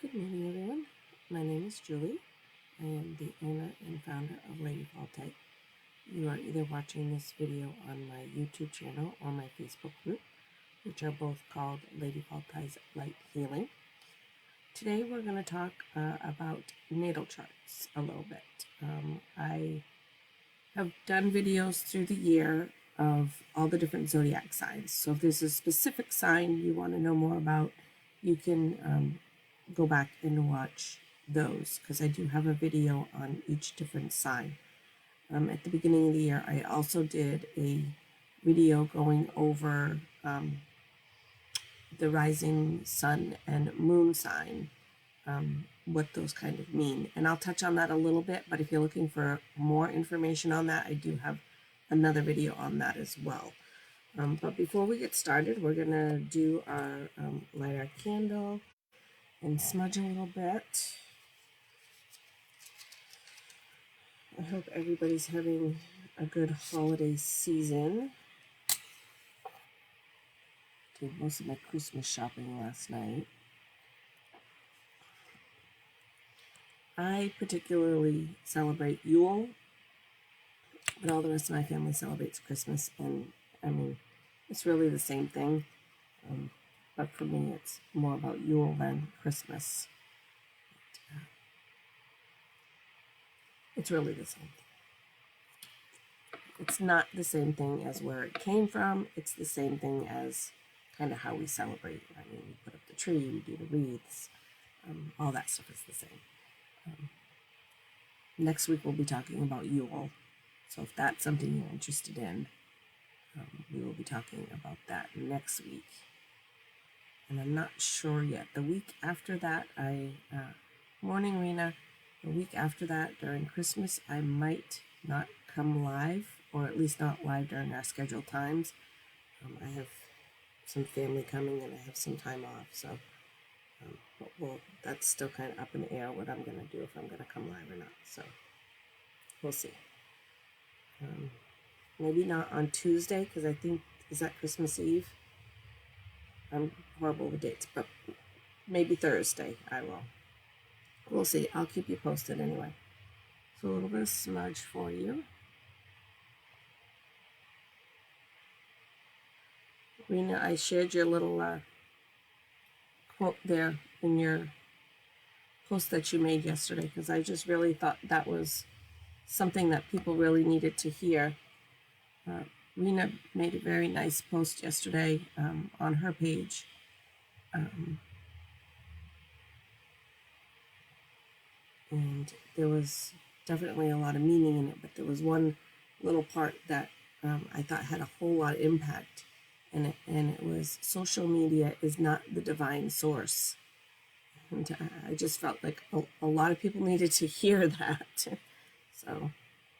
Good morning, everyone. My name is Julie. I am the owner and founder of Lady Fall Type. You are either watching this video on my YouTube channel or my Facebook group, which are both called Lady Fall Type's Light Healing. Today we're going to talk about natal charts a little bit. I have done videos through the year of all the different zodiac signs. So if there's a specific sign you want to know more about, you can go back and watch those, because I do have a video on each different sign. At the beginning of the year, I also did a video going over the rising sun and moon sign, what those kind of mean. And I'll touch on that a little bit, but if you're looking for more information on that, I do have another video on that as well. But before we get started, we're going to do our light our candle and smudge a little bit. I hope everybody's having a good holiday season. Did most of my Christmas shopping last night. I particularly celebrate Yule, but all the rest of my family celebrates Christmas, and I mean, it's really the same thing. But for me, it's more about Yule than Christmas. It's really the same thing. It's not the same thing as where it came from. It's the same thing as kind of how we celebrate. I mean, we put up the tree, we do the wreaths, all that stuff is the same. Next week we'll be talking about Yule. So if that's something you're interested in, we will be talking about that next week. And I'm not sure yet. The week after that, morning Rena, the week after that during Christmas, I might not come live, or at least not live during our scheduled times. I have some family coming and I have some time off, so that's still kind of up in the air what I'm going to do, if I'm going to come live or not, so we'll see. Maybe not on Tuesday, because I think, is that Christmas Eve? I'm horrible with dates, but maybe Thursday I will. We'll see. I'll keep you posted anyway. So a little bit of smudge for you. Rena, I shared your little quote there in your post that you made yesterday, because I just really thought that was something that people really needed to hear. Rena made a very nice post yesterday on her page. And there was definitely a lot of meaning in it, but there was one little part that I thought had a whole lot of impact in it, and it was, social media is not the divine source. And I just felt like a lot of people needed to hear that. So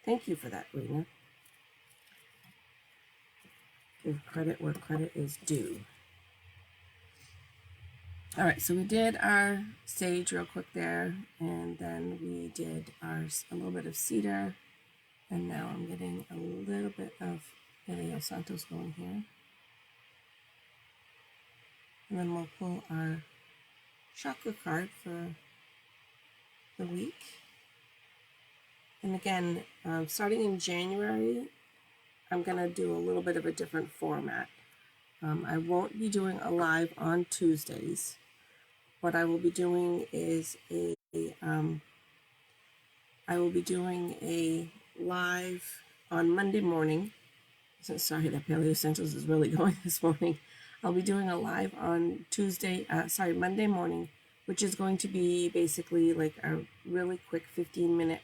thank you for that, Rena. Give credit where credit is due. All right, so we did our sage real quick there, and then we did a little bit of cedar, and now I'm getting a little bit of Elio Santos going here. And then we'll pull our chakra card for the week. And again, starting in January, I'm going to do a little bit of a different format. I won't be doing a live on Tuesdays. What I will be doing is I will be doing a live on Monday morning. So sorry, that Paleo Essentials is really going this morning. I'll be doing a live on Monday morning, which is going to be basically like a really quick 15-minute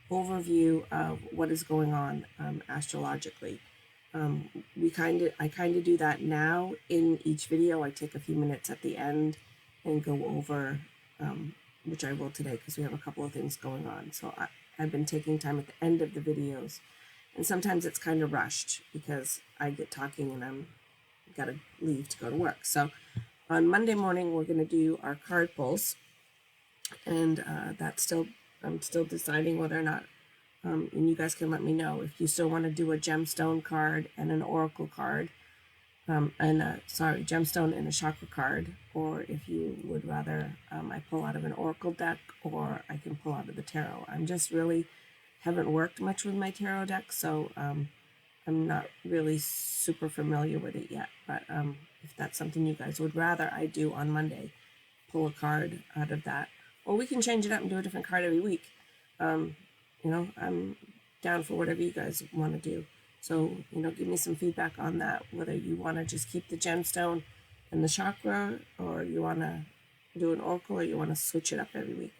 overview of what is going on astrologically. I kind of do that now in each video. I take a few minutes at the end and go over, which I will today because we have a couple of things going on. So I've been taking time at the end of the videos, and sometimes it's kind of rushed because I get talking and I'm got to leave to go to work. So on Monday morning, we're going to do our card pulls, and I'm still deciding whether or not, and you guys can let me know if you still want to do a gemstone card and an oracle card. gemstone and a chakra card, or if you would rather, I pull out of an oracle deck, or I can pull out of the tarot. I'm just really haven't worked much with my tarot deck, so I'm not really super familiar with it yet. But if that's something you guys would rather I do on Monday, pull a card out of that, or we can change it up and do a different card every week. I'm down for whatever you guys want to do. So, give me some feedback on that, whether you want to just keep the gemstone and the chakra, or you want to do an oracle, or you want to switch it up every week.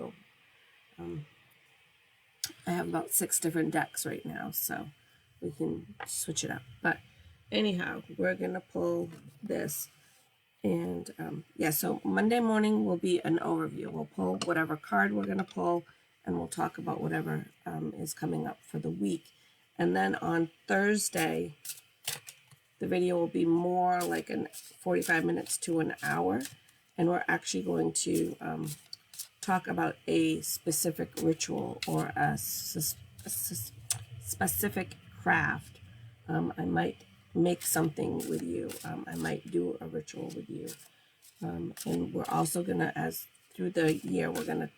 I have about 6 different decks right now, so we can switch it up. But anyhow, we're going to pull this. And so Monday morning will be an overview. We'll pull whatever card we're going to pull, and we'll talk about whatever is coming up for the week. And then on Thursday, the video will be more like 45 minutes to an hour. And we're actually going to talk about a specific ritual or a specific craft. I might make something with you. I might do a ritual with you. And we're also going to, as through the year, we're going to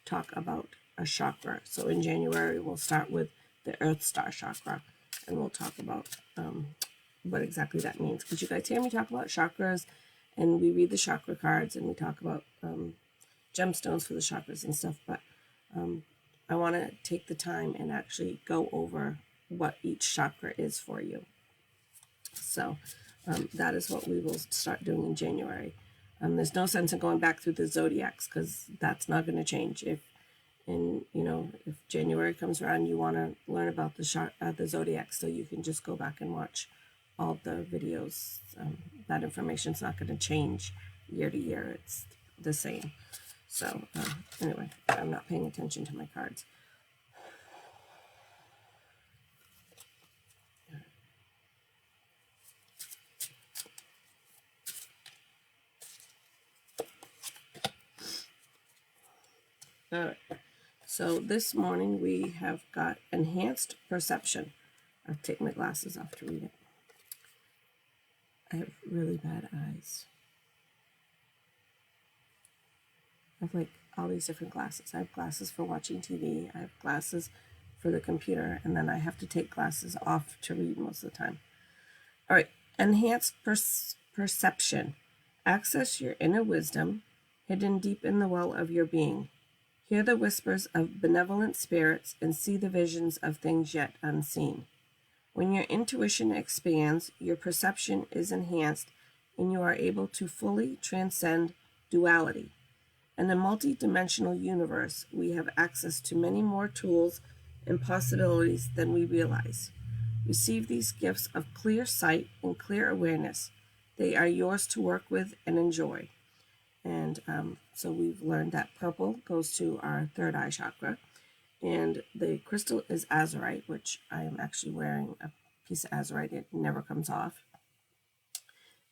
talk about a chakra. So in January, we'll start with the Earth Star chakra, and we'll talk about what exactly that means. Because you guys hear me talk about chakras, and we read the chakra cards, and we talk about gemstones for the chakras and stuff. But I want to take the time and actually go over what each chakra is for you. So that is what we will start doing in January. There's no sense in going back through the zodiacs, because that's not going to change. If January comes around, you want to learn about the zodiacs, so you can just go back and watch all the videos. That information is not going to change year to year. It's the same. So anyway, I'm not paying attention to my cards. All right. So this morning we have got enhanced perception. I'll take my glasses off to read it. I have really bad eyes. I have all these different glasses. I have glasses for watching TV. I have glasses for the computer, and then I have to take glasses off to read most of the time. All right. Enhanced perception. Access your inner wisdom, hidden deep in the well of your being. Hear the whispers of benevolent spirits and see the visions of things yet unseen. When your intuition expands, your perception is enhanced, and you are able to fully transcend duality. In a multi-dimensional universe, we have access to many more tools and possibilities than we realize. Receive these gifts of clear sight and clear awareness. They are yours to work with and enjoy. And so we've learned that purple goes to our third eye chakra. And the crystal is azurite, which I am actually wearing a piece of azurite. It never comes off.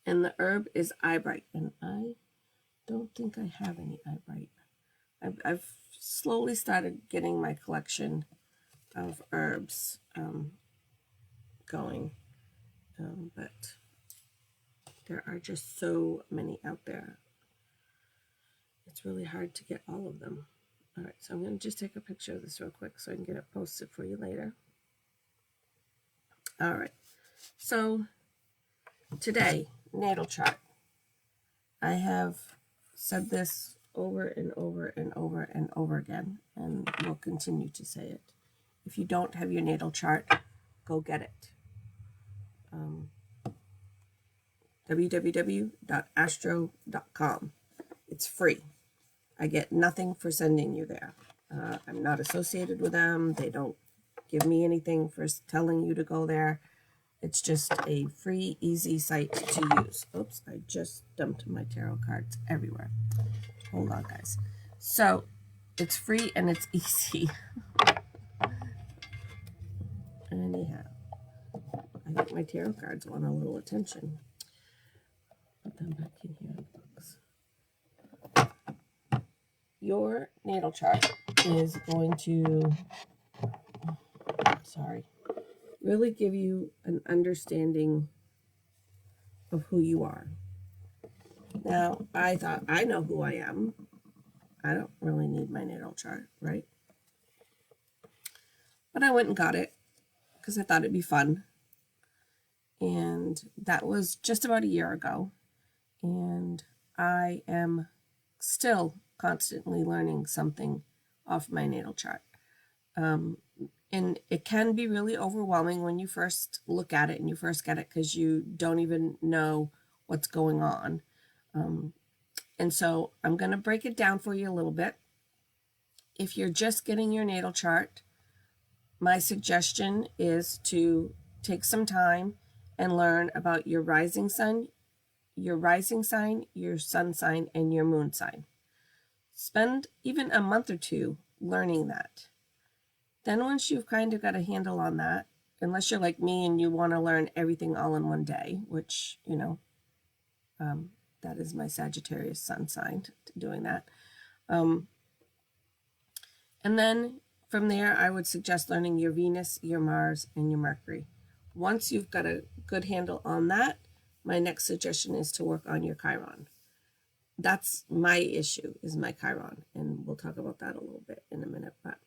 And the herb is eyebright. And I don't think I have any eyebright. I've slowly started getting my collection of herbs going. But there are just so many out there. It's really hard to get all of them. All right, so I'm going to just take a picture of this real quick so I can get it posted for you later. All right, so today, natal chart. I have said this over and over and over and over again, and will continue to say it. If you don't have your natal chart, go get it. www.astro.com. It's free. I get nothing for sending you there. I'm not associated with them. They don't give me anything for telling you to go there. It's just a free, easy site to use. Oops, I just dumped my tarot cards everywhere. Hold on, guys. So, it's free and it's easy. Anyhow, I think my tarot cards want a little attention. Put them back in here in the box. Your natal chart is going to, really give you an understanding of who you are. Now, I thought, I know who I am. I don't really need my natal chart, right? But I went and got it because I thought it'd be fun. And that was just about a year ago. And I am still constantly learning something off my natal chart. And it can be really overwhelming when you first look at it and you first get it because you don't even know what's going on. And so I'm going to break it down for you a little bit. If you're just getting your natal chart, my suggestion is to take some time and learn about your rising sign, your sun sign, and your moon sign. Spend even a month or two learning that. Then once you've kind of got a handle on that, unless you're like me and you want to learn everything all in one day, which, that is my Sagittarius sun sign doing that. And then from there, I would suggest learning your Venus, your Mars, and your Mercury. Once you've got a good handle on that, my next suggestion is to work on your Chiron. That's my issue, is my Chiron, and we'll talk about that a little bit in a minute. But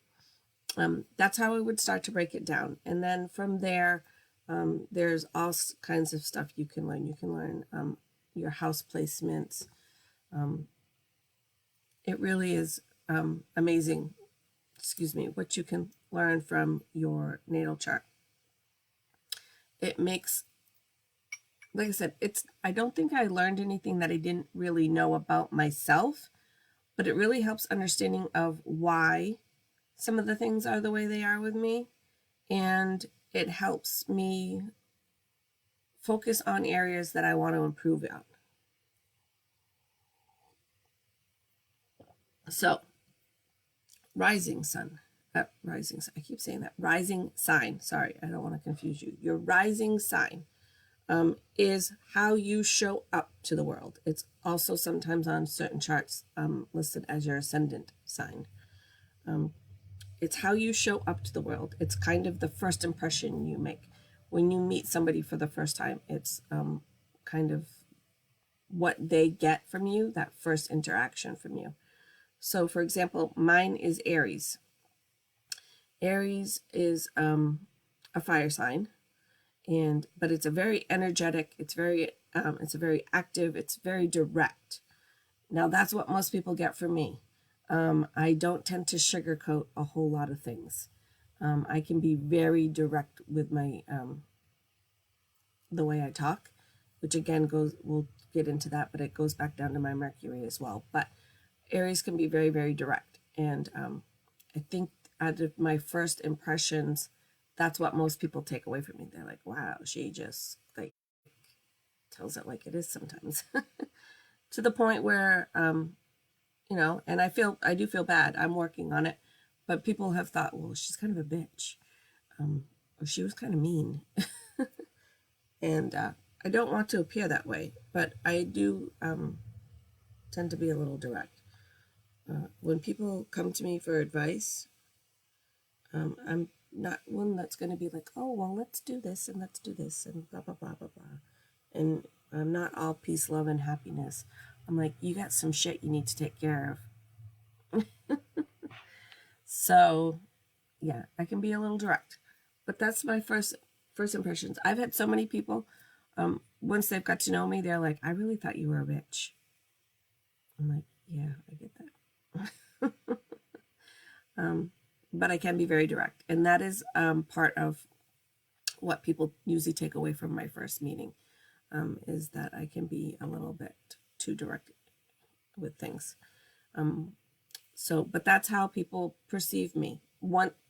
that's how I would start to break it down. And then from there, there's all kinds of stuff you can learn. You can learn your house placements. It really is amazing, what you can learn from your natal chart. It makes, like I said, I don't think I learned anything that I didn't really know about myself, but it really helps understanding of why some of the things are the way they are with me, and it helps me focus on areas that I want to improve on. So, rising sign, I keep saying that, rising sign, sorry, I don't want to confuse you. Your rising sign is how you show up to the world. It's also sometimes on certain charts listed as your ascendant sign. It's how you show up to the world. It's kind of the first impression you make. When you meet somebody for the first time, it's kind of what they get from you, that first interaction from you. So, for example, mine is Aries. Aries is a fire sign, but it's a very energetic. It's a very active. It's very direct. Now, that's what most people get from me. I don't tend to sugarcoat a whole lot of things. I can be very direct with my the way I talk, which again we'll get into that, but it goes back down to my Mercury as well. But Aries can be very, very direct, and I think out of my first impressions, that's what most people take away from me. They're like, "Wow, she just like tells it like it is sometimes," to the point where and I do feel bad. I'm working on it, but people have thought, well, she's kind of a bitch, or she was kind of mean, and I don't want to appear that way, but I do tend to be a little direct. When people come to me for advice, I'm not one that's going to be like, oh, well, let's do this and blah, blah, blah, blah, blah. And I'm not all peace, love, and happiness. I'm like, you got some shit you need to take care of. So, yeah, I can be a little direct. But that's my first impressions. I've had so many people, once they've got to know me, they're like, I really thought you were a bitch. I'm like, yeah, I get that. But I can be very direct. And that is part of what people usually take away from my first meeting, is that I can be a little bit too direct with things. But that's how people perceive me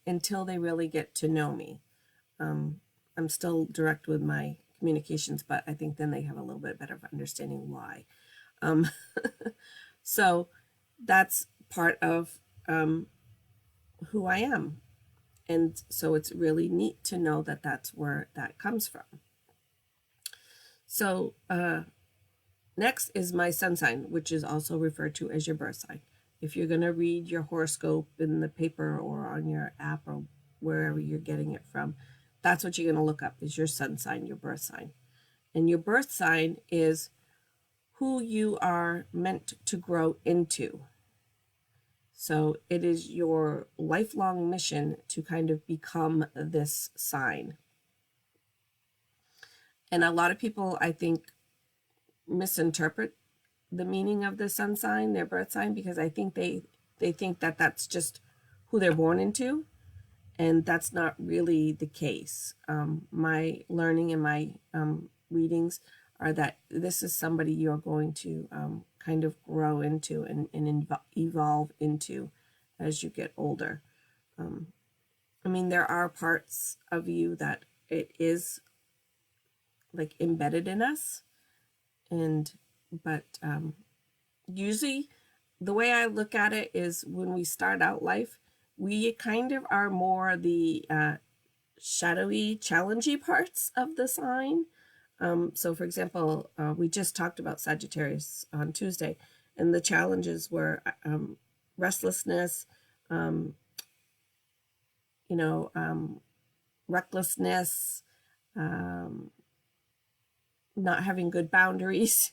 until they really get to know me. I'm still direct with my communications, but I think then they have a little bit better of understanding why. So that's part of who I am. And so it's really neat to know that that's where that comes from. So next is my sun sign, which is also referred to as your birth sign. If you're going to read your horoscope in the paper or on your app or wherever you're getting it from, that's what you're going to look up, is your sun sign, your birth sign. And your birth sign is who you are meant to grow into. So it is your lifelong mission to kind of become this sign. And a lot of people, I think, misinterpret the meaning of the sun sign, their birth sign, because I think they think that that's just who they're born into, and that's not really the case. My learning and my readings are that this is somebody you're going to kind of grow into and evolve into as you get older. I mean, there are parts of you that it is like embedded in us, but usually the way I look at it is when we start out life, we kind of are more the shadowy, challenging parts of the sign. So for example, we just talked about Sagittarius on Tuesday, and the challenges were restlessness, recklessness, not having good boundaries.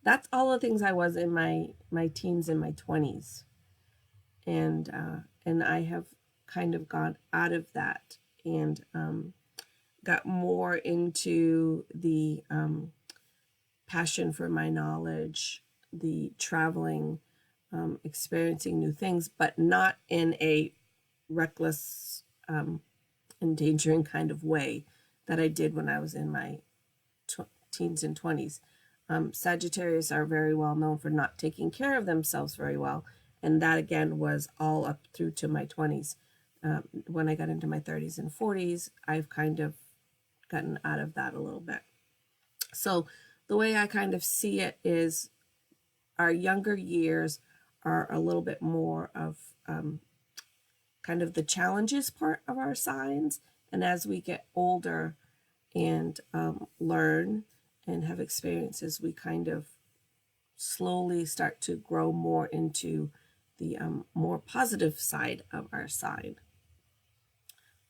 That's all the things I was in my teens and my 20s. And I have kind of gone out of that and got more into the passion for my knowledge, the traveling, experiencing new things, but not in a reckless, endangering kind of way that I did when I was in my teens and 20s. Sagittarius are very well known for not taking care of themselves very well. And that, again, was all up through to my 20s. When I got into my 30s and 40s, I've kind of gotten out of that a little bit. So the way I kind of see it is our younger years are a little bit more of kind of the challenges part of our signs. And as we get older and learn and have experiences, we kind of slowly start to grow more into the more positive side of our sign.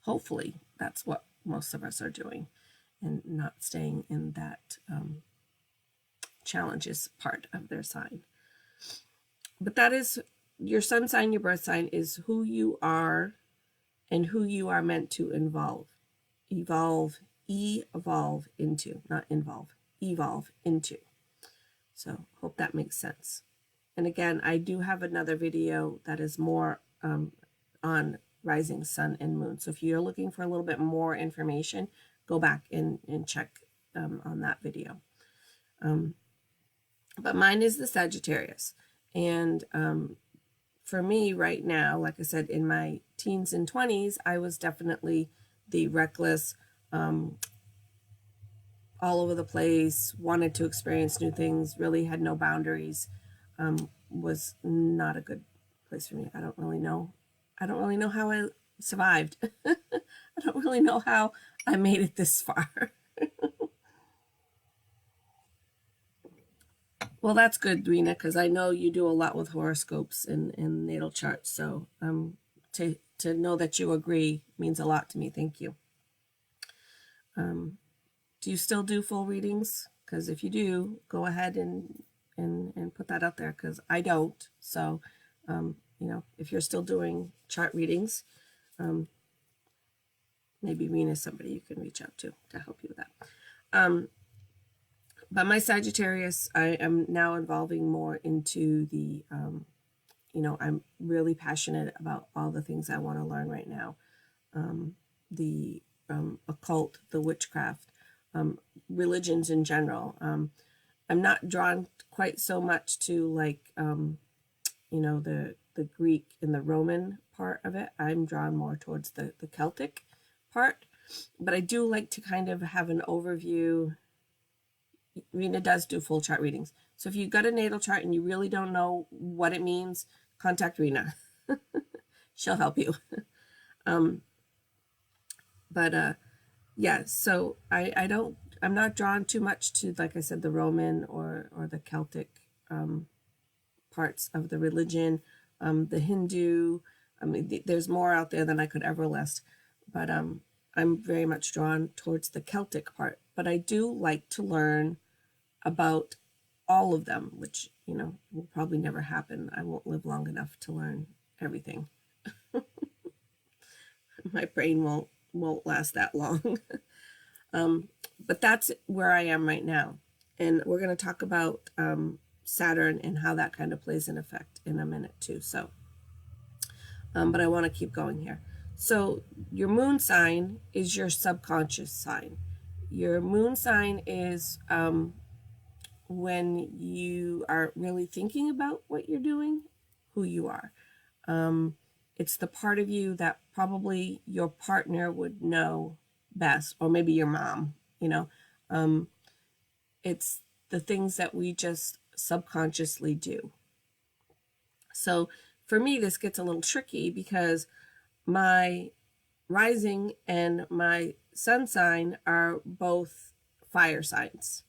Hopefully, that's what most of us are doing and not staying in that challenges part of their sign. But that is your sun sign, your birth sign is who you are and who you are meant to evolve into, not involve, evolve into. So hope that makes sense. And again, I do have another video that is more on rising sun and moon. So if you're looking for a little bit more information, go back and check on that video. But mine is the Sagittarius. And for me right now, like I said, in my teens and 20s, I was definitely the reckless, all over the place, wanted to experience new things, really had no boundaries, was not a good place for me. I don't really know how I survived. I don't really know how I made it this far. Well, that's good, Rena, because I know you do a lot with horoscopes and natal charts. So to know that you agree means a lot to me. Thank you. Do you still do full readings? Because if you do, go ahead and put that out there, because I don't. So, if you're still doing chart readings, maybe Rena's somebody you can reach out to help you with that. But my Sagittarius, I am now evolving more into the, I'm really passionate about all the things I want to learn right now. The occult, the witchcraft, religions in general. I'm not drawn quite so much to the Greek and the Roman part of it. I'm drawn more towards the Celtic part, but I do like to kind of have an overview. Rena does do full chart readings. So if you've got a natal chart and you really don't know what it means, contact Rena. She'll help you. Yeah, so I'm not drawn too much to, like I said, the Roman or the Celtic parts of the religion, the Hindu. I mean, there's more out there than I could ever list, but I'm very much drawn towards the Celtic part but I do like to learn about all of them, which, will probably never happen. I won't live long enough to learn everything. My brain won't last that long. But that's where I am right now. And we're going to talk about Saturn and how that kind of plays an effect in a minute too. So, but I want to keep going here. So your moon sign is your subconscious sign. Your moon sign is when you are really thinking about what you're doing, who you are. It's the part of you that probably your partner would know best, or maybe your mom, it's the things that we just subconsciously do. So for me, this gets a little tricky because my rising and my sun sign are both fire signs.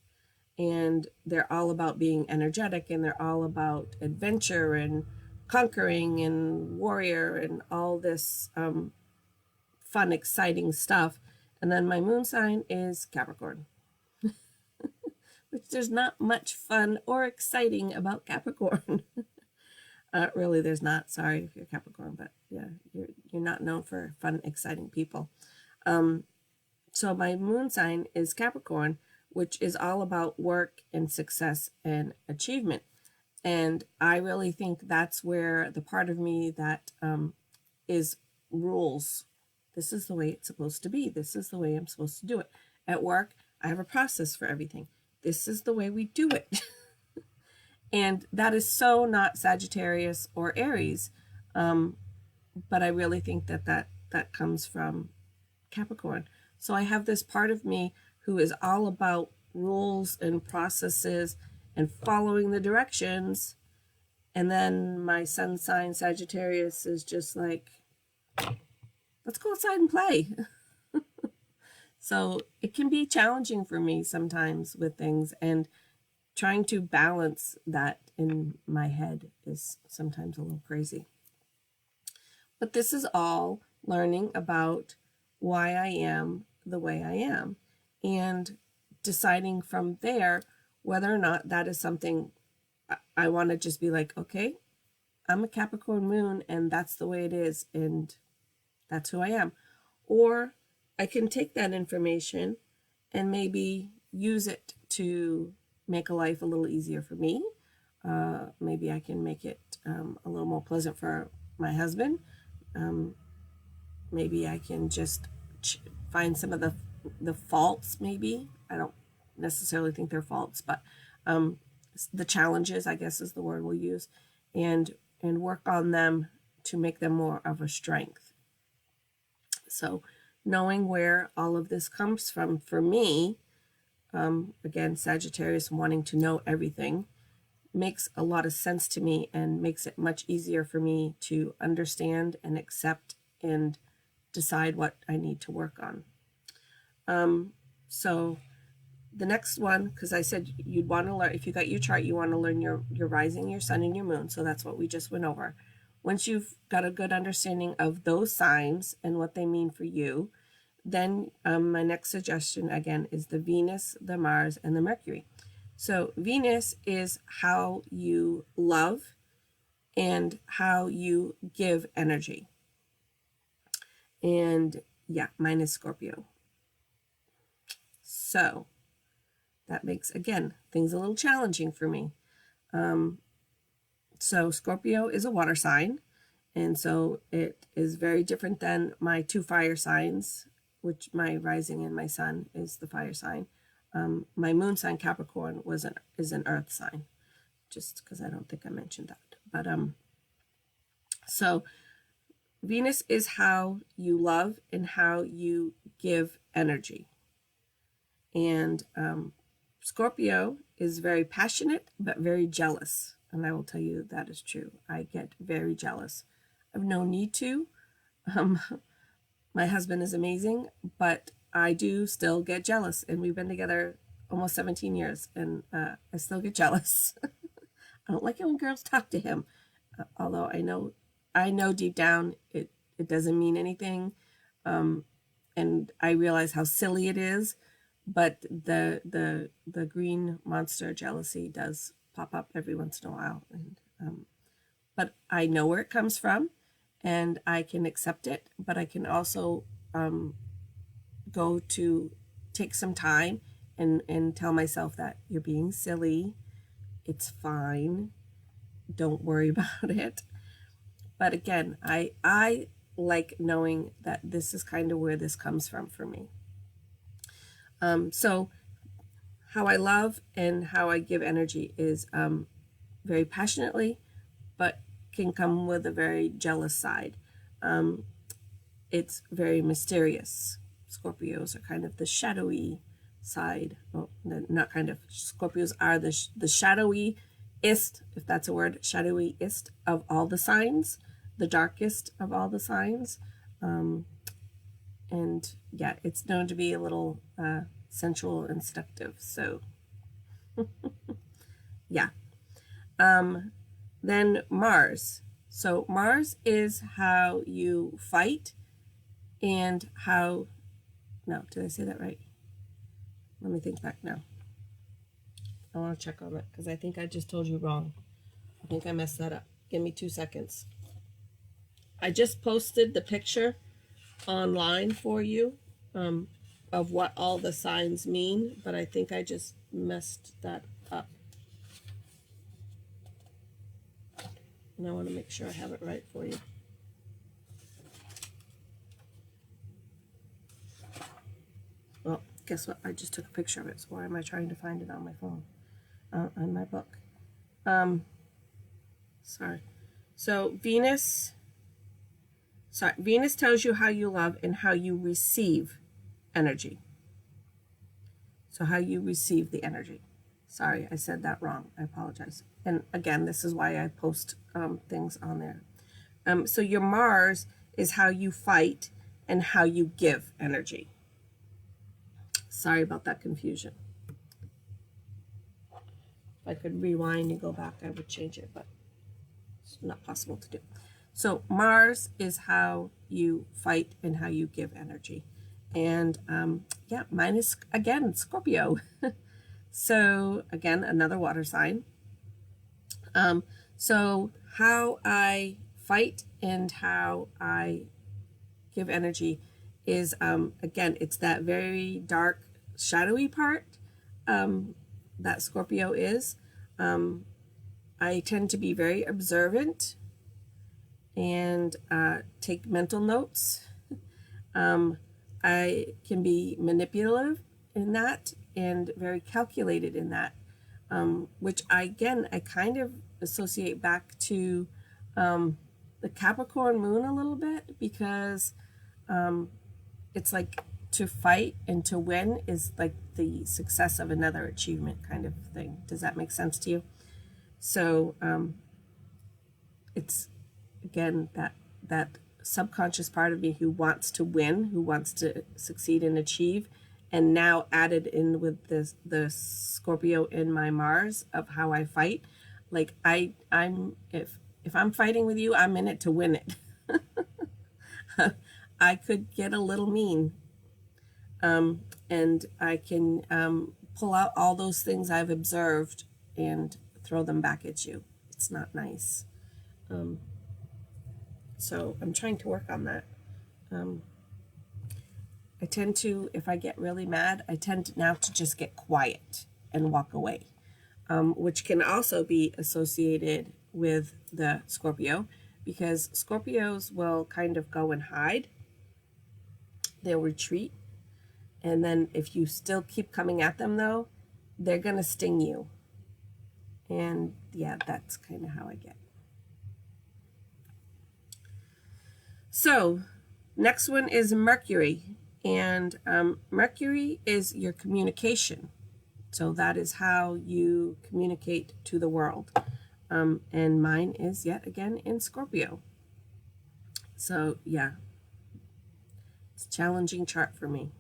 And they're all about being energetic, and they're all about adventure and conquering and warrior and all this fun, exciting stuff. And then my moon sign is Capricorn, which there's not much fun or exciting about Capricorn. Really, there's not. Sorry if you're Capricorn, but yeah, you're not known for fun, exciting people. So my moon sign is Capricorn, which is all about work and success and achievement. And I really think that's where the part of me that is rules. This is the way it's supposed to be. This is the way I'm supposed to do it. At work, I have a process for everything. This is the way we do it. And that is so not Sagittarius or Aries. But I really think that comes from Capricorn. So I have this part of me who is all about rules and processes and following the directions. And then my sun sign Sagittarius is just like, let's go outside and play. So it can be challenging for me sometimes with things, and trying to balance that in my head is sometimes a little crazy. But this is all learning about why I am the way I am, and deciding from there whether or not that is something I want to just be like, okay, I'm a Capricorn moon and that's the way it is and that's who I am. Or I can take that information and maybe use it to make a life a little easier for me. Maybe I can make it a little more pleasant for my husband. Maybe I can just find some of the faults, maybe. I don't necessarily think they're faults, but the challenges, I guess is the word we'll use, and work on them to make them more of a strength. So knowing where all of this comes from for me, again, Sagittarius wanting to know everything, makes a lot of sense to me and makes it much easier for me to understand and accept and decide what I need to work on. So the next one, because I said you'd want to learn, if you got your chart, you want to learn your rising, your sun, and your moon. So that's what we just went over. Once you've got a good understanding of those signs and what they mean for you, then my next suggestion, again, is the Venus, the Mars, and the Mercury. So Venus is how you love and how you give energy. And yeah, mine is Scorpio. So that makes, again, things a little challenging for me. So Scorpio is a water sign, and so it is very different than my two fire signs, which my rising and my sun is the fire sign. My moon sign Capricorn is an earth sign, just because I don't think I mentioned that. But so Venus is how you love and how you give energy. And Scorpio is very passionate, but very jealous. And I will tell you that is true. I get very jealous. I have no need to. My husband is amazing, but I do still get jealous. And we've been together almost 17 years, and I still get jealous. I don't like it when girls talk to him, although I know deep down it doesn't mean anything. And I realize how silly it is, but the green monster jealousy does pop up every once in a while, and but I know where it comes from, and I can accept it. But I can also go to take some time and tell myself that you're being silly. It's fine. Don't worry about it. But again, I like knowing that this is kind of where this comes from for me. So how I love and how I give energy is very passionately, but can come with a very jealous side. It's very mysterious. Scorpios are kind of the shadowy side. Well, not kind of. Scorpios are the shadowy-ist, if that's a word, shadowy-ist of all the signs, the darkest of all the signs. And yeah, it's known to be a little sensual and seductive. So yeah. Then Mars. So Mars is how you fight and how, no, did I say that right? Let me think back now. I want to check on that because I think I just told you wrong. I think I messed that up. Give me 2 seconds. I just posted the picture online for you of what all the signs mean, but I think I just messed that up. And I want to make sure I have it right for you. Well, guess what? I just took a picture of it, so why am I trying to find it on my phone? On my book. Sorry. So Venus tells you how you love and how you receive energy. So how you receive the energy. Sorry, I said that wrong. I apologize. And again, this is why I post things on there. So your Mars is how you fight and how you give energy. Sorry about that confusion. If I could rewind and go back, I would change it, but it's not possible to do. So Mars is how you fight and how you give energy. And yeah, mine is, again, Scorpio. So again, another water sign. So how I fight and how I give energy is, again, it's that very dark, shadowy part that Scorpio is. I tend to be very observant and take mental notes. I can be manipulative in that and very calculated in that, which I kind of associate back to the Capricorn moon a little bit, because it's like to fight and to win is like the success of another achievement kind of thing. Does that make sense to you? So it's, again, that subconscious part of me who wants to win, who wants to succeed and achieve, and now added in with the Scorpio in my Mars of how I fight. Like I'm if I'm fighting with you, I'm in it to win it. I could get a little mean, and I can pull out all those things I've observed and throw them back at you. It's not nice. So I'm trying to work on that. I tend to, if I get really mad, I tend now to just get quiet and walk away, which can also be associated with the Scorpio, because Scorpios will kind of go and hide. They'll retreat. And then if you still keep coming at them, though, they're going to sting you. And yeah, that's kind of how I get. So next one is Mercury. And Mercury is your communication. So that is how you communicate to the world. And mine is yet again in Scorpio. So yeah, it's a challenging chart for me.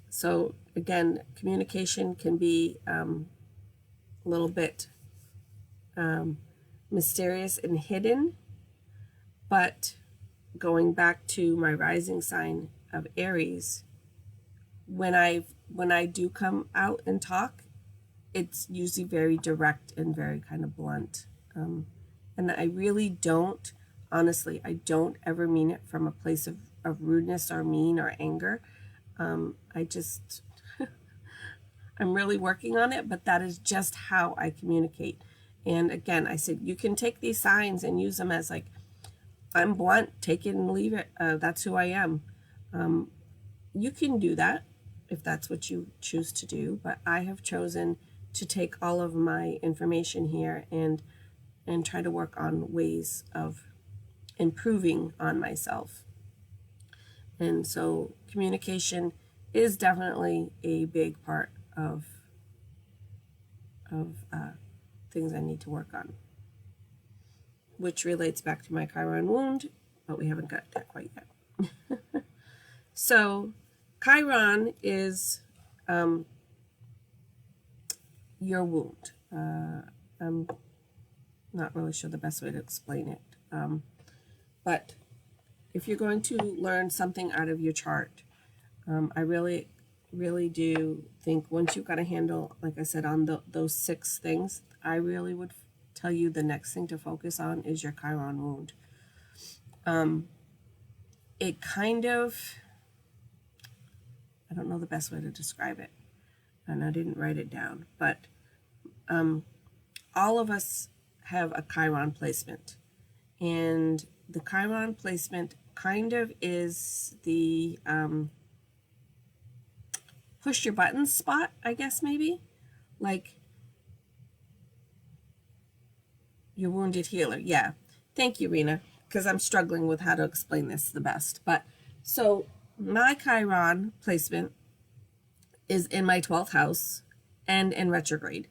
So again, communication can be a little bit mysterious and hidden, but going back to my rising sign of Aries, when I do come out and talk, it's usually very direct and very kind of blunt. And I really don't, honestly, I don't ever mean it from a place of rudeness or mean or anger. I just, I'm really working on it, but that is just how I communicate. And again, I said, you can take these signs and use them as like, I'm blunt, take it and leave it. That's who I am. You can do that if that's what you choose to do, but I have chosen to take all of my information here and try to work on ways of improving on myself. And so communication is definitely a big part of things I need to work on, which relates back to my Chiron wound, but we haven't got that quite yet. So Chiron is your wound. I'm not really sure the best way to explain it. But if you're going to learn something out of your chart, I really, really do think once you've got a handle, like I said, on those 6 things, I really would tell you the next thing to focus on is your Chiron wound. It kind of, I don't know the best way to describe it, and I didn't write it down, but all of us have a Chiron placement, and the Chiron placement kind of is the push your buttons spot, I guess, maybe, like your wounded healer. Yeah, thank you, Rena, because I'm struggling with how to explain this the best. But so my Chiron placement is in my 12th house and in retrograde.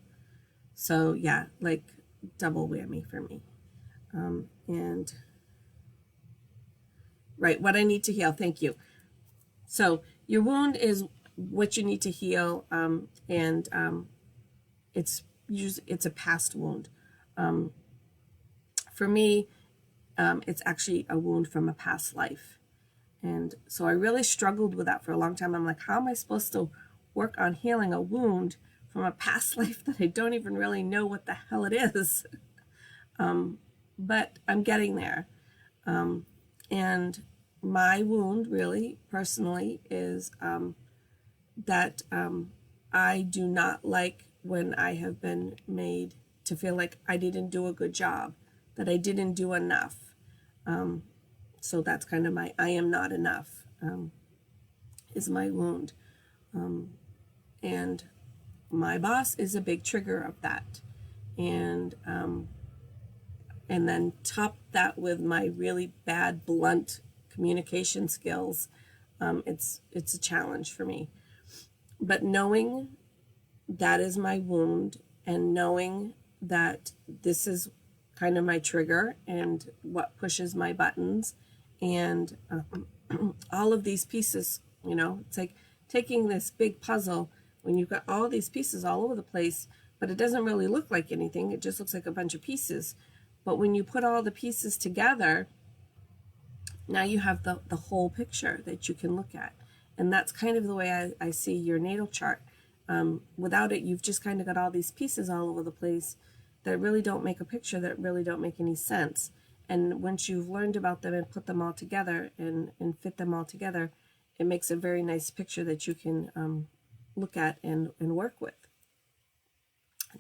So yeah, like double whammy for me. And right, what I need to heal. Thank you. So your wound is what you need to heal, and it's a past wound. For me, it's actually a wound from a past life. And so I really struggled with that for a long time. I'm like, how am I supposed to work on healing a wound from a past life that I don't even really know what the hell it is? But I'm getting there. And my wound really, personally, is that I do not like when I have been made to feel like I didn't do a good job, that I didn't do enough. So that's kind of my I am not enough is my wound. And my boss is a big trigger of that. And then top that with my really bad, blunt communication skills, it's a challenge for me. But knowing that is my wound, and knowing that this is kind of my trigger and what pushes my buttons, and all of these pieces, it's like taking this big puzzle when you've got all these pieces all over the place, but it doesn't really look like anything. It just looks like a bunch of pieces. But when you put all the pieces together, now you have the whole picture that you can look at. And that's kind of the way I see your natal chart. Without it, you've just kind of got all these pieces all over the place that really don't make a picture, that really don't make any sense. And once you've learned about them and put them all together and fit them all together, it makes a very nice picture that you can look at and work with.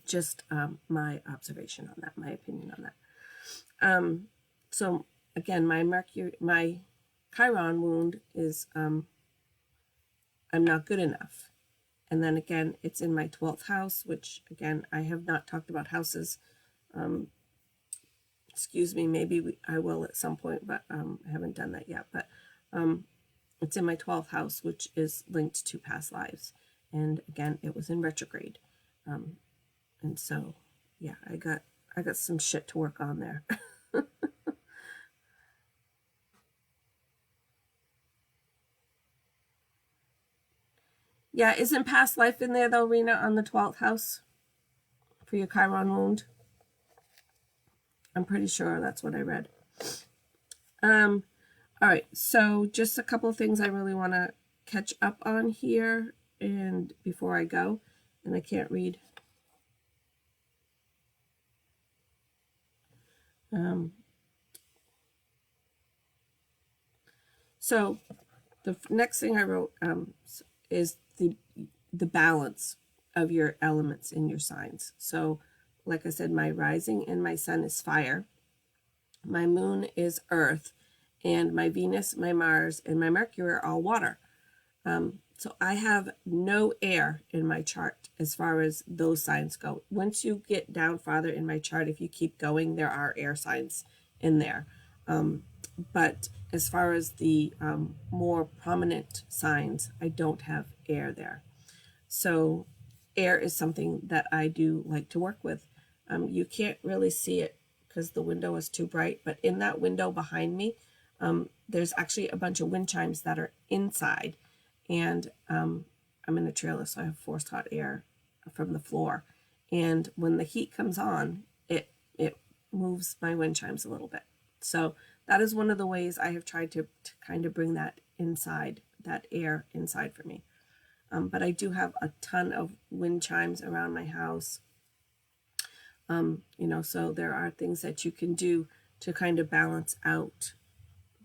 Just my observation on that, my opinion on that. So again, my Chiron wound is I'm not good enough. And then again, it's in my 12th house, which again, I have not talked about houses. Excuse me, maybe I will at some point, but I haven't done that yet. But it's in my 12th house, which is linked to past lives. And again, it was in retrograde. And so, yeah, I got some shit to work on there. Yeah, isn't past life in there though, Rena, on the 12th house for your Chiron wound? I'm pretty sure that's what I read. All right, so just a couple of things I really want to catch up on here and before I go, and I can't read. So the next thing I wrote is the balance of your elements in your signs. So like I said, my rising and my sun is fire. My moon is earth, and my Venus, my Mars, and my Mercury are all water. So I have no air in my chart as far as those signs go. Once you get down farther in my chart, if you keep going, there are air signs in there. But as far as the more prominent signs, I don't have air there. So air is something that I do like to work with. You can't really see it because the window is too bright, but in that window behind me, there's actually a bunch of wind chimes that are inside, and I'm in a trailer, so I have forced hot air from the floor. And when the heat comes on, it moves my wind chimes a little bit. So that is one of the ways I have tried to kind of bring that inside, that air inside for me. But I do have a ton of wind chimes around my house. So there are things that you can do to kind of balance out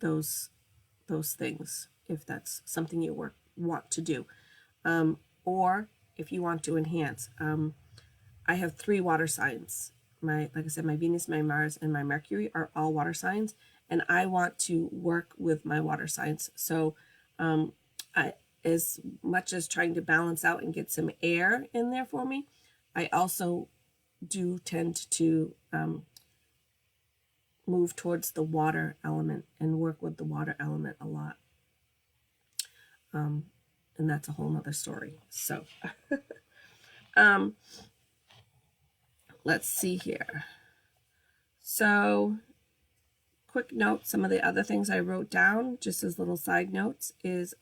those things if that's something you want to do. Or if you want to enhance. I have 3 water signs. Like I said, my Venus, my Mars, and my Mercury are all water signs, and I want to work with my water signs. So as much as trying to balance out and get some air in there for me, I also do tend to move towards the water element and work with the water element a lot. And that's a whole nother story. So let's see here. So quick note, some of the other things I wrote down, just as little side notes, is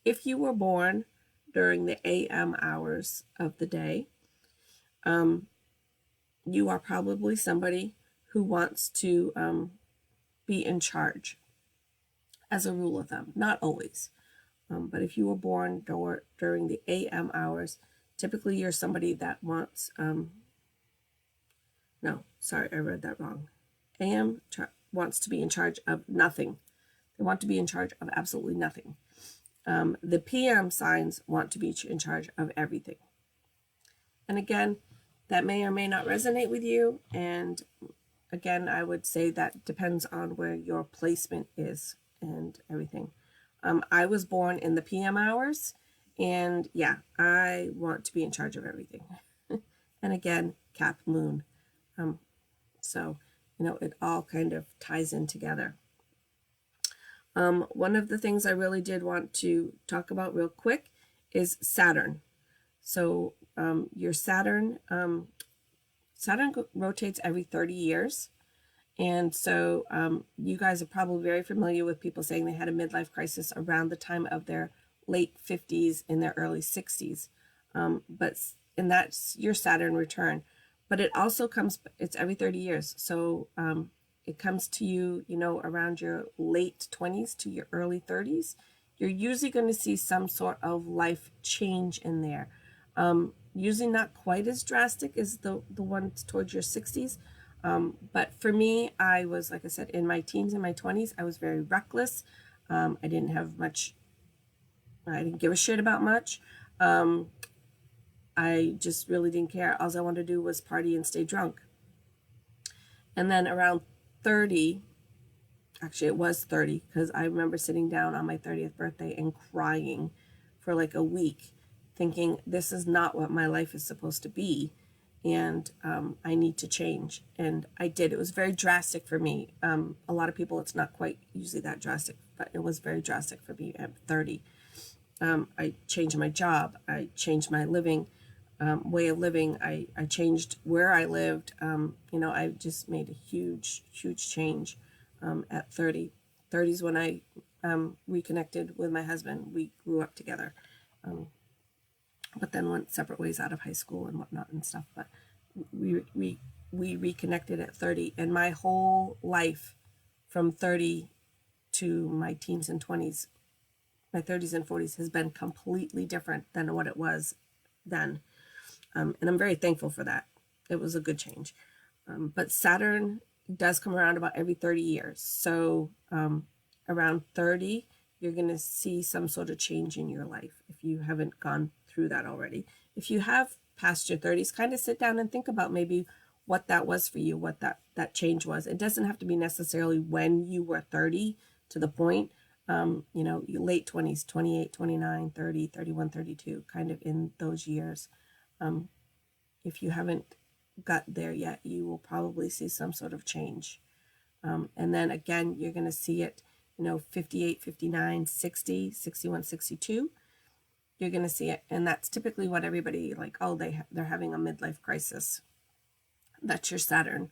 if you were born during the AM hours of the day, you are probably somebody who wants to be in charge, as a rule of thumb. Not always. But if you were born during the AM hours, typically you're somebody that wants, no, sorry, I read that wrong. AM wants to be in charge of nothing. They want to be in charge of absolutely nothing. The PM signs want to be in charge of everything. And again, that may or may not resonate with you. And again, I would say that depends on where your placement is and everything. I was born in the PM hours, and yeah, I want to be in charge of everything. And again, Cap Moon. So, it all kind of ties in together. One of the things I really did want to talk about real quick is Saturn. So your Saturn rotates every 30 years. And so you guys are probably very familiar with people saying they had a midlife crisis around the time of their late 50s and their early 60s. And that's your Saturn return. But it also it's every 30 years. So it comes to you, around your late 20s to your early 30s. You're usually going to see some sort of life change in there. Usually not quite as drastic as the ones towards your 60s. But for me, I was, like I said, in my teens and my 20s, I was very reckless. I didn't give a shit about much. I just really didn't care. All I wanted to do was party and stay drunk. And then around 30, actually it was 30, because I remember sitting down on my 30th birthday and crying for like a week, thinking this is not what my life is supposed to be. And I need to change. And I did. It was very drastic for me. A lot of people, it's not quite usually that drastic, but it was very drastic for me at 30. I changed my job. I changed my way of living. I changed where I lived. I just made a huge, huge change at 30. 30 is when I reconnected with my husband. We grew up together. But then went separate ways out of high school and whatnot and stuff. But we reconnected at 30, and my whole life from 30 to my teens and 20s, my 30s and 40s has been completely different than what it was then. And I'm very thankful for that. It was a good change. But Saturn does come around about every 30 years. So around 30, you're going to see some sort of change in your life if you haven't gone through that already. If you have passed your 30s, kind of sit down and think about maybe what that was for you, what that change was. It doesn't have to be necessarily when you were 30 to the point, your late 20s, 28, 29, 30, 31, 32, kind of in those years. If you haven't got there yet, you will probably see some sort of change. And then again, you're going to see it, 58, 59, 60, 61, 62. You're going to see it. And that's typically what everybody they're having a midlife crisis. That's your Saturn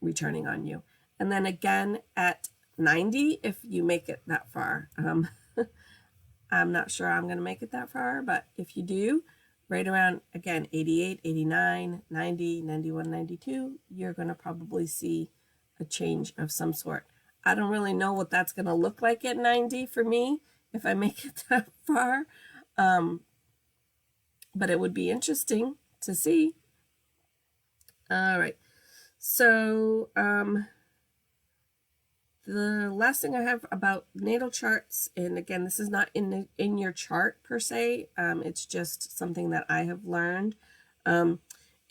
returning on you. And then again at 90, if you make it that far. I'm not sure I'm going to make it that far, but if you do, right around, again, 88, 89, 90, 91, 92, you're going to probably see a change of some sort. I don't really know what that's going to look like at 90 for me, if I make it that far. But it would be interesting to see. All right. So, the last thing I have about natal charts, and again, this is not in your chart per se, it's just something that I have learned,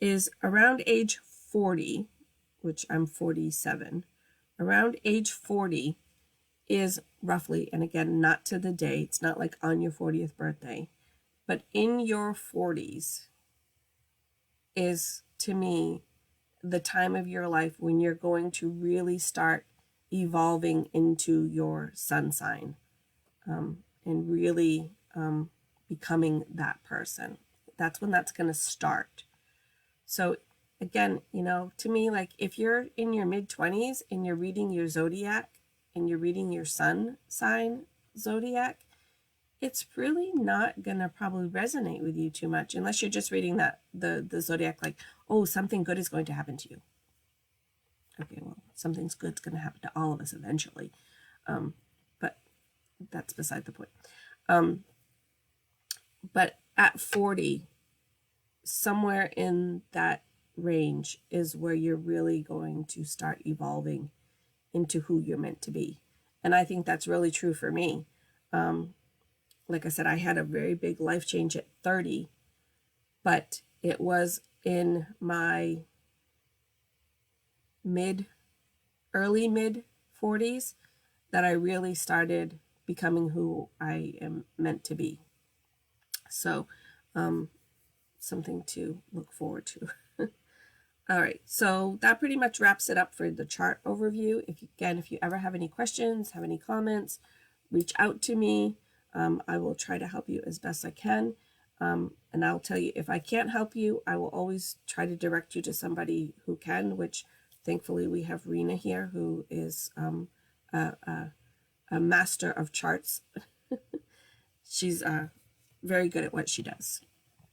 is around age 40, which I'm 47, around age 40 is roughly, and again, not to the day, it's not like on your 40th birthday, but in your 40s is, to me, the time of your life when you're going to really start evolving into your sun sign, and really becoming that person. That's when that's going to start. So again, to me, like if you're in your mid-20s and you're reading your zodiac and you're reading your sun sign zodiac, it's really not going to probably resonate with you too much unless you're just reading that the zodiac like, oh, something good is going to happen to you. Okay, well, something's good's going to happen to all of us eventually. But that's beside the point. But at 40, somewhere in that range is where you're really going to start evolving into who you're meant to be. And I think that's really true for me. Like I said, I had a very big life change at 30, but it was in my early mid 40s that I really started becoming who I am meant to be. So something to look forward to. All right, so that pretty much wraps it up for the chart overview. If you ever have any questions, have any comments, reach out to me. I will try to help you as best I can. And I'll tell you, if I can't help you, I will always try to direct you to somebody who can, which thankfully we have Rena here, who is a master of charts. She's very good at what she does.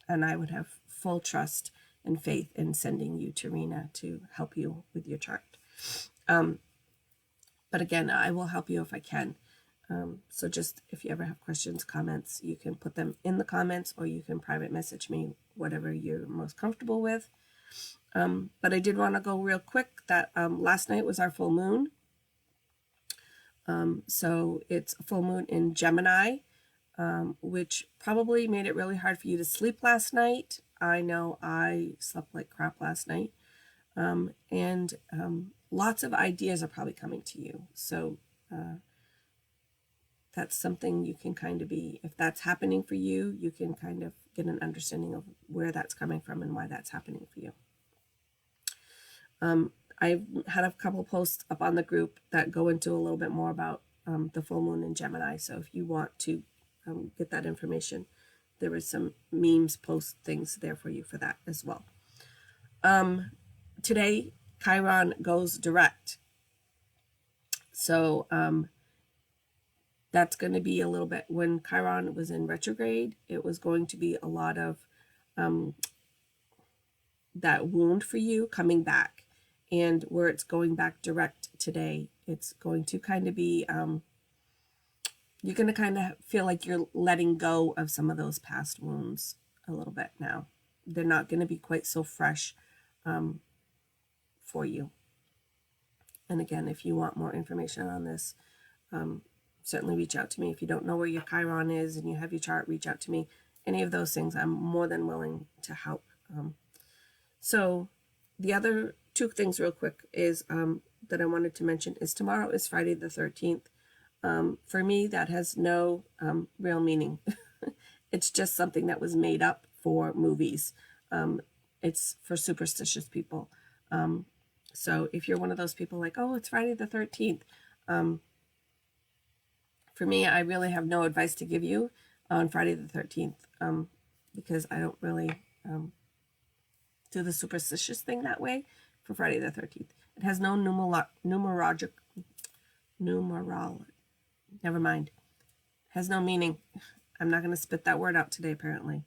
And I would have full trust and faith in sending you to Rena to help you with your chart. But again, I will help you if I can. So just if you ever have questions, comments, you can put them in the comments or you can private message me, whatever you're most comfortable with. But I did want to go real quick that last night was our full moon. So it's a full moon in Gemini, which probably made it really hard for you to sleep last night. I know I slept like crap last night. And lots of ideas are probably coming to you. So that's something you can kind of be, if that's happening for you, you can kind of get an understanding of where that's coming from and why that's happening for you. I've had a couple posts up on the group that go into a little bit more about the full moon in Gemini. So if you want to get that information, there was some memes, post things there for you for that as well. Today, Chiron goes direct. So that's going to be a little bit, when Chiron was in retrograde, it was going to be a lot of that wound for you coming back. And where it's going back direct today, it's going to kind of be, you're going to kind of feel like you're letting go of some of those past wounds a little bit now. They're not going to be quite so fresh for you. And again, if you want more information on this, certainly reach out to me. If you don't know where your Chiron is and you have your chart, reach out to me. Any of those things, I'm more than willing to help. So the other two things real quick is that I wanted to mention is tomorrow is Friday the 13th. For me, that has no real meaning. It's just something that was made up for movies. It's for superstitious people. So if you're one of those people like, oh, it's Friday the 13th. For me, I really have no advice to give you on Friday the 13th because I don't really do the superstitious thing that way for Friday the 13th. It has no numerology. Never mind. Has no meaning. I'm not going to spit that word out today, apparently.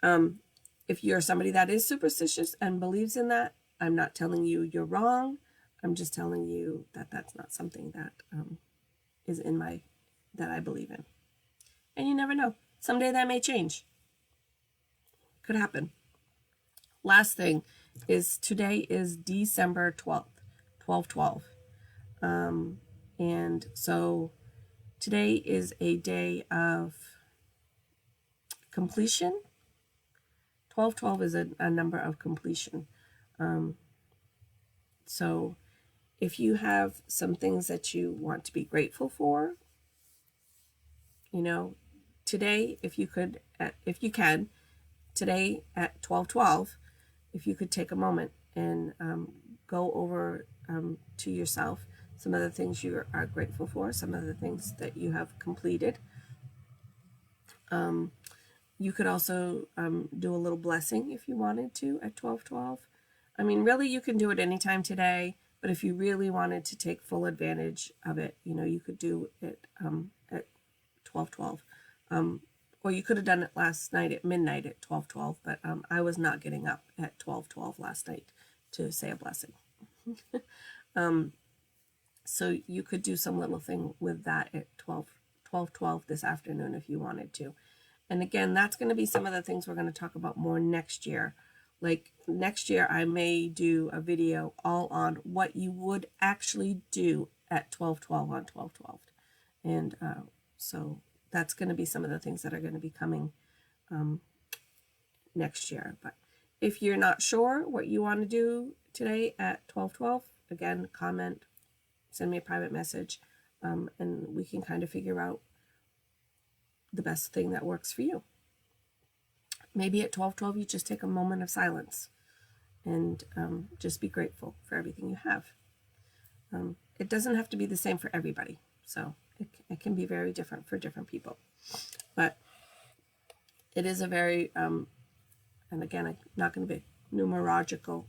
If you're somebody that is superstitious and believes in that, I'm not telling you you're wrong. I'm just telling you that that's not something that is in that I believe in. And you never know. Someday that may change. Could happen. Last thing is today is December 12th, 12/12. And so today is a day of completion. 12/12 is a number of completion. So if you have some things that you want to be grateful for, today, if you can, today at 12/12, if you could take a moment and go over to yourself some of the things you are grateful for, some of the things that you have completed. You could also do a little blessing if you wanted to at 12/12. I mean, really, you can do it anytime today, but if you really wanted to take full advantage of it, you could do it at 12/12. Or you could have done it last night at midnight at 12/12, but I was not getting up at 12/12 last night to say a blessing. So you could do some little thing with that at 12/12 this afternoon if you wanted to. And again, that's going to be some of the things we're going to talk about more next year. Like next year, I may do a video all on what you would actually do at 12/12 on 12/12. And so that's going to be some of the things that are going to be coming next year. But if you're not sure what you want to do today at 12/12, again, comment, send me a private message, and we can kind of figure out the best thing that works for you. Maybe at 12/12, you just take a moment of silence and just be grateful for everything you have. It doesn't have to be the same for everybody. So it can be very different for different people. But it is a very, and again, I'm not going to be numerological.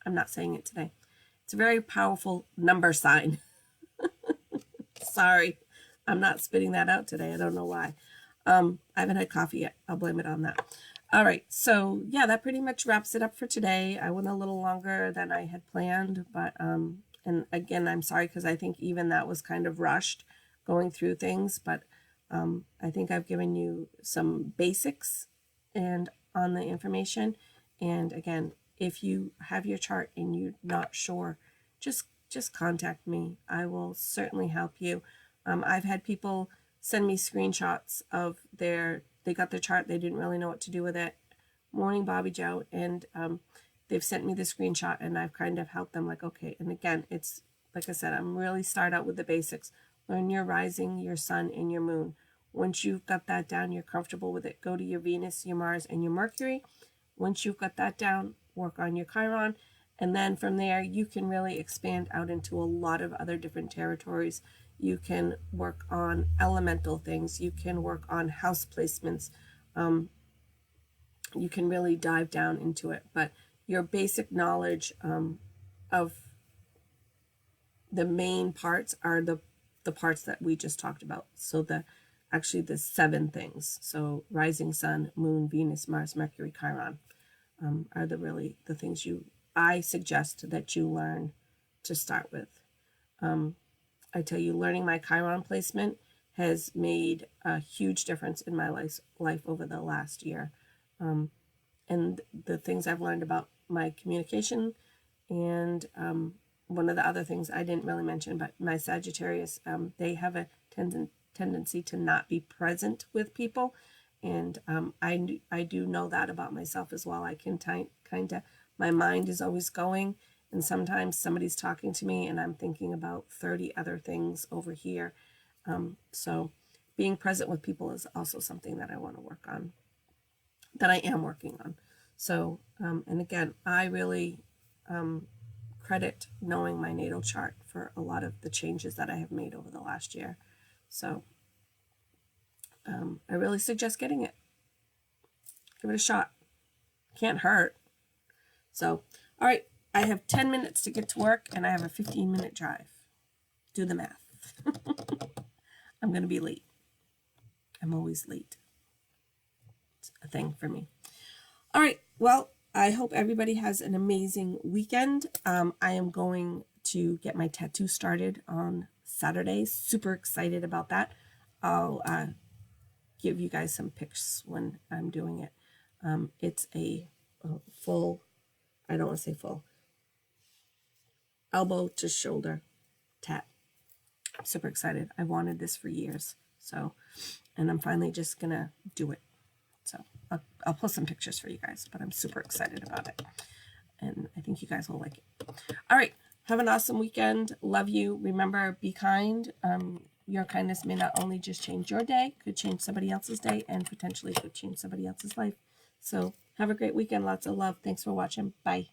I'm not saying it today. It's a very powerful number sign. Sorry, I'm not spitting that out today. I don't know why. I haven't had coffee yet. I'll blame it on that. All right, so yeah, that pretty much wraps it up for today. I went a little longer than I had planned, but and again, I'm sorry because I think even that was kind of rushed going through things, but I think I've given you some basics and on the information. And again, if you have your chart and you're not sure, just contact me. I will certainly help you. I've had people send me screenshots of they got their chart, they didn't really know what to do with it. Morning, Bobby Joe, and they've sent me the screenshot, and I've kind of helped them like, okay. And again, it's like I said, I'm really start out with the basics. Learn your rising, your sun, and your moon. Once you've got that down, you're comfortable with it, go to your Venus, your Mars, and your Mercury. Once you've got that down, work on your Chiron. And then from there, you can really expand out into a lot of other different territories. You can work on elemental things. You can work on house placements. You can really dive down into it. But your basic knowledge of the main parts are the parts that we just talked about. So actually the 7 things. So rising sun, moon, Venus, Mars, Mercury, Chiron are the things I suggest that you learn to start with. I tell you, learning my Chiron placement has made a huge difference in my life over the last year. And the things I've learned about my communication, and one of the other things I didn't really mention, but my Sagittarius, they have a tendency to not be present with people. And I do know that about myself as well. I can kind of, my mind is always going, and sometimes somebody's talking to me and I'm thinking about 30 other things over here. So being present with people is also something that I want to work on, that I am working on. So, and again, I really credit knowing my natal chart for a lot of the changes that I have made over the last year. So I really suggest getting it. Give it a shot. Can't hurt. So, all right, I have 10 minutes to get to work and I have a 15-minute drive. Do the math. I'm going to be late. I'm always late. It's a thing for me. All right, well, I hope everybody has an amazing weekend. I am going to get my tattoo started on Saturday. Super excited about that. I'll give you guys some pics when I'm doing it. It's a full, I don't want to say full, elbow to shoulder tat. I'm super excited. I wanted this for years. So, and I'm finally just going to do it. So I'll post some pictures for you guys, but I'm super excited about it. And I think you guys will like it. All right. Have an awesome weekend. Love you. Remember, be kind. Your kindness may not only just change your day, could change somebody else's day, and potentially could change somebody else's life. So have a great weekend. Lots of love. Thanks for watching. Bye.